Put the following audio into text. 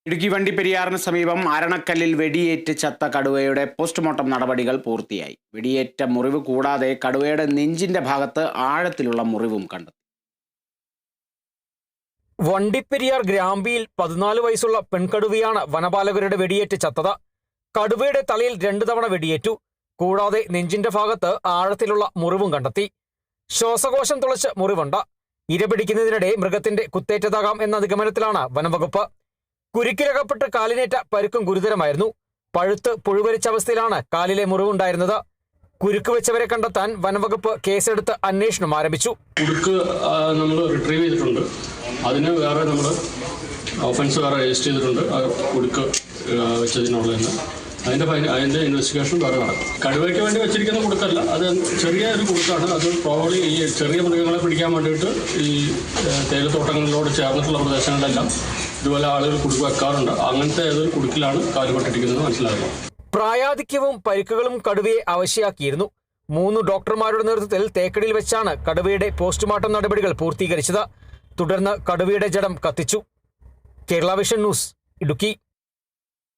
ഇടുക്കി വണ്ടിപ്പെരിയാറിന് സമീപം അരണക്കല്ലിൽ വെടിയേറ്റ് ചത്ത കടുവയുടെ പോസ്റ്റ്മോർട്ടം നടപടികൾ പൂർത്തിയായി. വെടിയേറ്റ മുറിവ് കൂടാതെ കടുവയുടെ നെഞ്ചിന്റെ ഭാഗത്ത് ആഴത്തിലുള്ള മുറിവും കണ്ടെത്തി. വണ്ടിപ്പെരിയാർ ഗ്രാമ്പിയിൽ 14 വയസ്സുള്ള പെൺകടുവയാണ് വനപാലകരുടെ വെടിയേറ്റ് ചത്തത്. കടുവയുടെ തലയിൽ 2 തവണ വെടിയേറ്റു. കൂടാതെ നെഞ്ചിന്റെ ഭാഗത്ത് ആഴത്തിലുള്ള മുറിവും കണ്ടെത്തി. ശ്വാസകോശം തുളച്ച് മുറിവുണ്ട്. ഇരപിടിക്കുന്നതിനിടെ മൃഗത്തിന്റെ കുത്തേറ്റതാകാം എന്ന നിഗമനത്തിലാണ് വനംവകുപ്പ്. കുരുക്കിലകപ്പെട്ട് കാലിനേറ്റ പരുക്കും ഗുരുതരമായിരുന്നു. പഴുത്ത് പുഴുവരിച്ച അവസ്ഥയിലാണ് കാലിലെ മുറിവുണ്ടായിരുന്നത്. കുരുക്ക് വെച്ചവരെ കണ്ടെത്താൻ വനംവകുപ്പ് കേസെടുത്ത് അന്വേഷണം ആരംഭിച്ചു. കുടുക്ക് നമ്മൾ റിട്രീവ് ചെയ്തിട്ടുണ്ട്. അതിന് വേറെ നമ്മൾ ഒഫൻസ് വേറെ രജിസ്റ്റർ ചെയ്തിട്ടുണ്ട്. കുടുക്ക് വെച്ചതിനുള്ളതെന്ന് അതിൻ്റെ ഇൻവെസ്റ്റിഗേഷൻ വേറെ നടക്കും. കടുവയ്ക്ക് വേണ്ടി വെച്ചിരിക്കുന്ന കുടുക്കല്ല, അത് ചെറിയ ഒരു കുടുക്കാണ്. അത് പ്രോബ്ലി ഈ ചെറിയ മൃഗങ്ങളെ പിടിക്കാൻ വേണ്ടിയിട്ട് ഈ തേയിലത്തോട്ടങ്ങളിലോട് ചേർന്നിട്ടുള്ള പ്രദേശങ്ങളിലെല്ലാം ഇതുപോലെ ആളുകൾ കുടുക്ക് വെക്കാറുണ്ട്. അങ്ങനത്തെ ഏതൊരു കുടുക്കിലാണ് കാലുപെട്ടിരിക്കുന്നത് മനസ്സിലാകുന്നത്. പ്രായാധിക്യവും പരിക്കുകളും കടുവയെ അവശയാക്കിയിരുന്നു. 3 ഡോക്ടർമാരുടെ നേതൃത്വത്തിൽ തേക്കടിയിൽ വെച്ചാണ് കടുവയുടെ പോസ്റ്റ്മോർട്ടം നടപടികൾ പൂർത്തീകരിച്ചത്. തുടർന്ന് കടുവയുടെ ജഡം കത്തിച്ചു. Kerala vision news, Idukki.